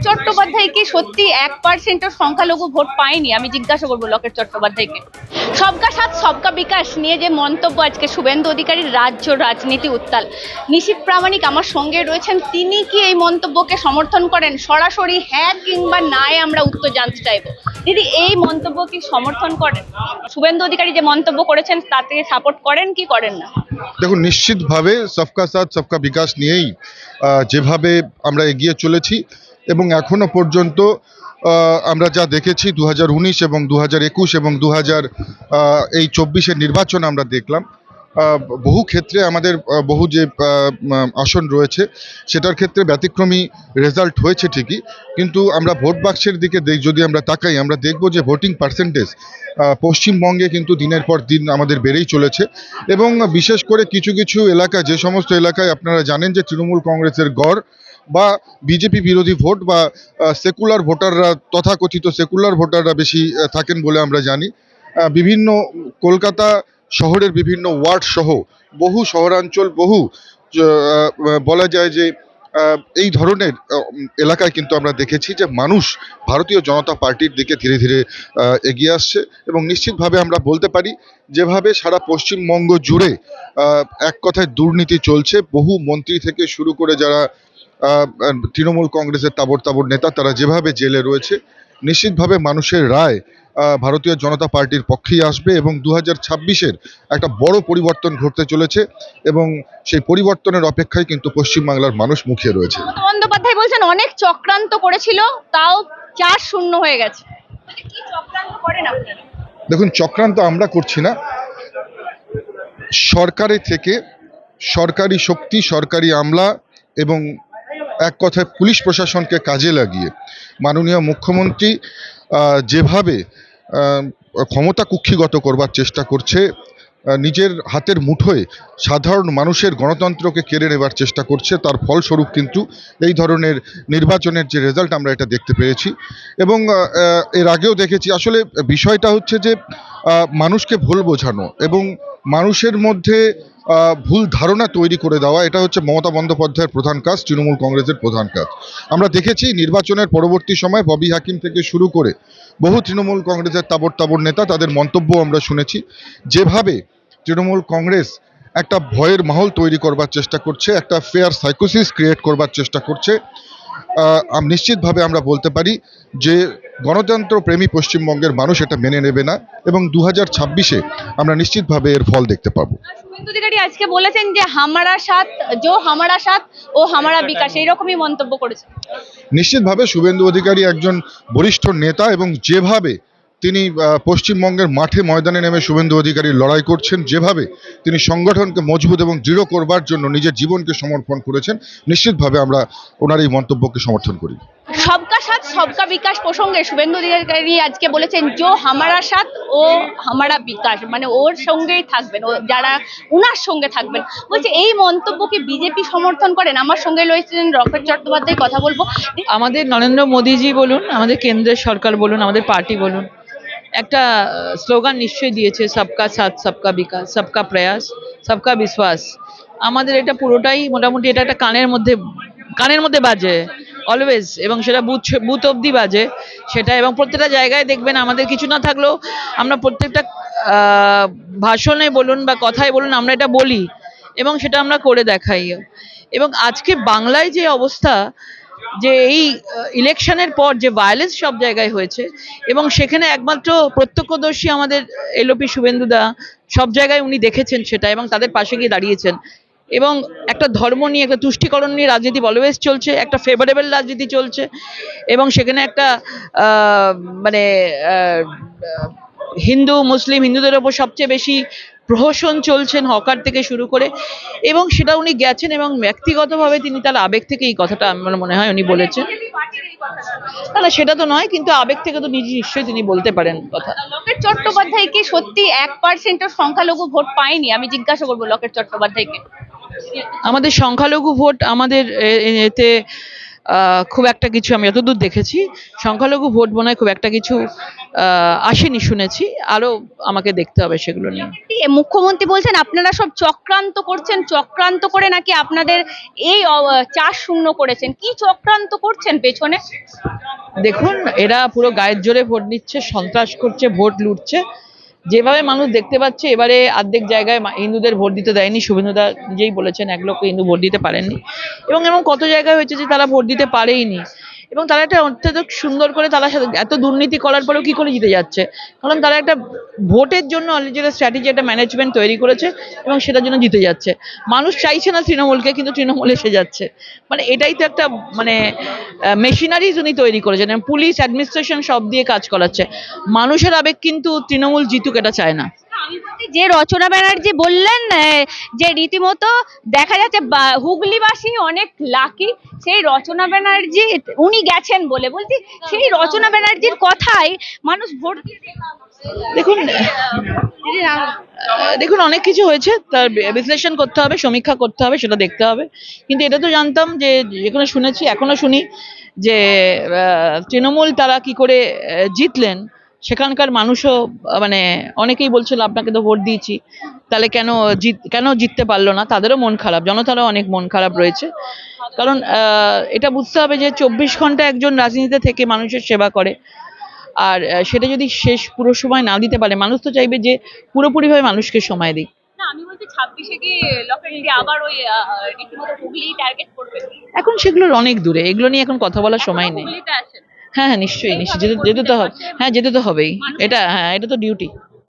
চট্টোপাধ্যায় কি সত্যি 1% সংখ্যালঘু ভোট পায়নি? আমি জিজ্ঞাসা করবো লকেট চট্টোপাধ্যায়কে। সবকা সাথ সবকা বিকাশ নিয়ে যে মন্তব্য আজকে শুভেন্দু অধিকারীর, রাজ্য রাজনীতি উত্তাল। নিশীথ প্রামাণিক আমার সঙ্গে রয়েছেন, তিনি কি এই মন্তব্যকে সমর্থন করেন? সরাসরি হ্যাঁ কিংবা নায় আমরা উত্তর জানতে চাইবো। দিদি, এই মন্তব্য কি সমর্থন করেন? শুভেন্দু অধিকারী যে মন্তব্য করেছেন তাতে সাপোর্ট করেন কি করেন না? দেখুন, নিশ্চিতভাবে সবকা সাথ সবকা বিকাশ নিয়েই যেভাবে আমরা এগিয়ে চলেছি এবং এখনো পর্যন্ত আমরা যা দেখেছি 2019 এবং 2021 এবং 2024 নির্বাচন আমরা দেখলাম, বহু ক্ষেত্রে আমাদের বহু যে আসন রয়েছে সেটার ক্ষেত্রে ব্যতিক্রমী রেজাল্ট হয়েছে ঠিকই, কিন্তু আমরা ভোট বাক্সের দিকে যদি আমরা তাকাই, আমরা দেখব যে ভোটিং পার্সেন্টেজ পশ্চিমবঙ্গে কিন্তু দিনের পর দিন আমাদের বেড়েই চলেছে। এবং বিশেষ করে কিছু কিছু এলাকা, যে সমস্ত এলাকায় আপনারা জানেন যে তৃণমূল কংগ্রেসের গড় বা বিজেপি বিরোধী ভোট বা সেকুলার ভোটাররা, তথাকথিত সেকুলার ভোটাররা বেশি থাকেন বলে আমরা জানি, বিভিন্ন কলকাতা শহরের বিভিন্ন ওয়ার্ড সহ বহু শহরাঞ্চল, বহু বলা যায় যে এই ধরনের এলাকায় কিন্তু আমরা দেখেছি যে মানুষ ভারতীয় জনতা পার্টির দিকে ধীরে ধীরে এগিয়ে আসছে। এবং নিশ্চিতভাবে আমরা বলতে পারি, যেভাবে সারা পশ্চিমবঙ্গ জুড়ে এক কথায় দুর্নীতি চলছে, বহু মন্ত্রী থেকে শুরু করে যারা তৃণমূল কংগ্রেসের তাবড় তাবড় নেতা, তারা যেভাবে জেলে রয়েছে, নিশ্চিতভাবে মানুষের রায় ভারতীয় জনতা পার্টির পক্ষেই আসবে এবং 2026-এর একটা বড় পরিবর্তন ঘটতে চলেছে এবং সেই পরিবর্তনের অপেক্ষায় কিন্তু পশ্চিমবাংলার মানুষ মুখিয়ে রয়েছে। বন্দ্যোপাধ্যায় বলছেন অনেক চক্রান্ত করেছিল, তাও 4-0 হয়ে গেছে। কি চক্রান্ত করেন আপনারা? দেখুন, চক্রান্ত আমরা করছি না। সরকারের থেকে সরকারি শক্তি, সরকারি আমলা এবং এক কথায় পুলিশ প্রশাসনকে কাজে লাগিয়ে মাননীয় মুখ্যমন্ত্রী যেভাবে ক্ষমতা কুক্ষিগত করবার চেষ্টা করছে, নিজের হাতের মুঠোয় সাধারণ মানুষের গণতন্ত্রকে কেড়ে নেবার চেষ্টা করছে, তার ফলস্বরূপ কিন্তু এই ধরনের নির্বাচনের যে রেজাল্ট আমরা এটা দেখতে পেয়েছি। এবং এর আগেও দেখেছি। আসলে বিষয়টা হচ্ছে যে মানুষকে ভুল বোঝানো এবং মানুষের মধ্যে ভুল ধারণা তৈরি করে দেওয়া, এটা হচ্ছে মমতা বন্দ্যোপাধ্যায়ের প্রধান কাজ, তৃণমূল কংগ্রেসের প্রধান কাজ। আমরা দেখেছি নির্বাচনের পরবর্তী সময় ববি হাকিম থেকে শুরু করে বহু তৃণমূল কংগ্রেসের তাবড় তাবড় নেতা, তাদের মন্তব্য আমরা শুনেছি, যেভাবে তৃণমূল কংগ্রেস একটা ভয়ের মাহল তৈরি করবার চেষ্টা করছে, একটা ফেয়ার সাইকোসিস ক্রিয়েট করবার চেষ্টা করছে। নিশ্চিতভাবে আমরা বলতে পারি যে গণতন্ত্র প্রেমী পশ্চিমবঙ্গের মানুষ এটা মেনে নেবে না এবং 2026-এ আমরা নিশ্চিতভাবে এর ফল দেখতে পাবো। শুভেন্দু অধিকারী আজকে বলেছেন যে হামারা সাথ, জো হামারা সাথ ও হামারা বিকাশ, এইরকমই মন্তব্য করেছেন। নিশ্চিতভাবে শুভেন্দু অধিকারী একজন বরিষ্ঠ নেতা এবং যেভাবে তিনি পশ্চিমবঙ্গের মাঠে ময়দানে নেমে শুভেন্দু অধিকারী লড়াই করছেন, যেভাবে তিনি সংগঠনকে মজবুত এবং দৃঢ় করবার জন্য নিজের জীবনকে সমর্পণ করেছেন, নিশ্চিতভাবে আমরা ওনার এই মন্তব্যকে সমর্থন করি। সবকা সাথ সবকা বিকাশ প্রসঙ্গে শুভেন্দু অধিকারী আজকে বলেছেন জো হামারা সাথ ও হামারা বিকাশ, মানে ওর সঙ্গেই থাকবেন, ও যারা উনার সঙ্গে থাকবেন। বলছে এই মন্তব্যকে বিজেপি সমর্থন করেন? আমার সঙ্গে রয়েছেন লকেট চট্টোপাধ্যায়, কথা বলবো। আমাদের নরেন্দ্র মোদীজি বলুন, আমাদের কেন্দ্রের সরকার বলুন, আমাদের পার্টি বলুন, একটা স্লোগান নিশ্চয়ই দিয়েছে, সবকা সাথ সবকা বিকাশ, সবকা প্রয়াস, সবকা বিশ্বাস। আমাদের এটা পুরোটাই মোটামুটি এটা একটা কানের মধ্যে বাজে অলওয়েজ, এবং সেটা বুথ অবধি বাজে সেটা। এবং প্রত্যেকটা জায়গায় দেখবেন, আমাদের কিছু না থাকলেও আমরা প্রত্যেকটা ভাষণে বলুন বা কথায় বলুন, আমরা এটা বলি এবং সেটা আমরা করে দেখাই। এবং আজকে বাংলায় যে অবস্থা, যে এই ইলেকশনের পর যে ভায়োলেন্স সব জায়গায় হয়েছে, এবং সেখানে একমাত্র প্রত্যক্ষদর্শী আমাদের এলওপি শুভেন্দুদা, সব জায়গায় উনি দেখেছেন সেটা এবং তাদের পাশে গিয়ে দাঁড়িয়েছেন। এবং একটা ধর্ম নিয়ে, একটা তুষ্টিকরণ নিয়ে রাজনীতি অলওয়েজ চলছে, একটা ফেভারেবল রাজনীতি চলছে, এবং সেখানে একটা মানে হিন্দু মুসলিম, হিন্দুদের ওপর সবচেয়ে বেশি প্রহসন চলছেন, হকার থেকে শুরু করে, এবং সেটা উনি গেছেন এবং ব্যক্তিগতভাবে তিনি তার আবেগ থেকে এই কথাটা আমার মনে হয় উনি বলেছেন। না, সেটা তো নয়, কিন্তু আবেগ থেকে তো নিশ্চয়ই তিনি বলতে পারেন কথা। লকেট চট্টোপাধ্যায় কি সত্যি 1% সংখ্যালঘু ভোট পায়নি? আমি জিজ্ঞাসা করবো লকেট চট্টোপাধ্যায়কে। আমাদের সংখ্যালঘু ভোট, আমাদের এতে খুব একটা কিছু আমি যতদূর দেখেছি সংখ্যালঘু ভোট মনে হয় খুব একটা কিছু আসেনি শুনেছি, আরো আমাকে দেখতে হবে সেগুলো নিয়ে। মুখ্যমন্ত্রী বলছেন আপনারা সব চক্রান্ত করছেন, চক্রান্ত করে নাকি আপনাদের এই চাষ শূন্য করেছেন। কি চক্রান্ত করছেন পেছনে? দেখুন, এরা পুরো গায়ের জোরে ভোট নিচ্ছে, সন্ত্রাস করছে, ভোট লুটছে। যেভাবে মানুষ দেখতে পাচ্ছে এবারে অর্ধেক জায়গায় হিন্দুদের ভোট দিতে দেয়নি, শুভেন্দুদা নিজেই বলেছেন 1 লক্ষ হিন্দু ভোট দিতে পারেননি, এবং এমন কত জায়গায় হয়েছে যে তারা ভোট দিতে পারেইনি, এবং তারা একটা অত্যধিক সুন্দর করে তারা এত দুর্নীতি করার পরেও কি করে জিতে যাচ্ছে, কারণ তারা একটা ভোটের জন্য অলরেডি একটা স্ট্র্যাটেজি, একটা ম্যানেজমেন্ট তৈরি করেছে এবং সেটার জন্য জিতে যাচ্ছে। মানুষ চাইছে না তৃণমূলকে, কিন্তু তৃণমূল এসে যাচ্ছে। মানে এটাই তো একটা মানে মেশিনারিজ উনি তৈরি করেছেন, পুলিশ অ্যাডমিনিস্ট্রেশন সব দিয়ে কাজ করাচ্ছে। মানুষের আবেগ কিন্তু তৃণমূল জিতুক এটা চায় না। আমি বলছি, যে রচনা ব্যানার্জি বললেন যে রীতিমতো দেখা যাচ্ছে হুগলিবাসী অনেক লাকি, সেই রচনা ব্যানার্জি উনি গেছেন বলে, বলছি সেই রচনা ব্যানার্জির কথাই মানুষ ভোট দিয়ে দেখুন দেখুন অনেক কিছু হয়েছে, তার বিশ্লেষণ করতে হবে, সমীক্ষা করতে হবে, সেটা দেখতে হবে। কিন্তু এটা তো জানতাম যে, যেখানে শুনেছি এখনো শুনি যে তৃণমূল তারা কি করে জিতলেন, সেখানকার মানুষও মানে অনেকেই বলছিল আপনাকে তো ভোট দিয়েছি, তাহলে কেন জিততে পারলো না, তাদেরও মন খারাপ, জনতারও অনেক মন খারাপ রয়েছে। কারণ এটা বুঝতে হবে যে 24 ঘন্টা একজন রাজনীতিতে থেকে মানুষের সেবা করে, আর সেটা যদি শেষ পুরো সময় না দিতে পারে, মানুষ তো চাইবে যে পুরোপুরিভাবে মানুষকে সময় দিক। না, আমি বলছি 26-এ কি লকেটটি আবার ওই রীতিমতো হুগলি টার্গেট করবে? এখন সেগুলোর অনেক দূরে, এগুলো নিয়ে এখন কথা বলার সময় নেই। হুগলিতে আছেন? হ্যাঁ হ্যাঁ, নিশ্চয়ই যেতে তো হবে, হ্যাঁ যেতে তো হবেই, এটা তো ডিউটি।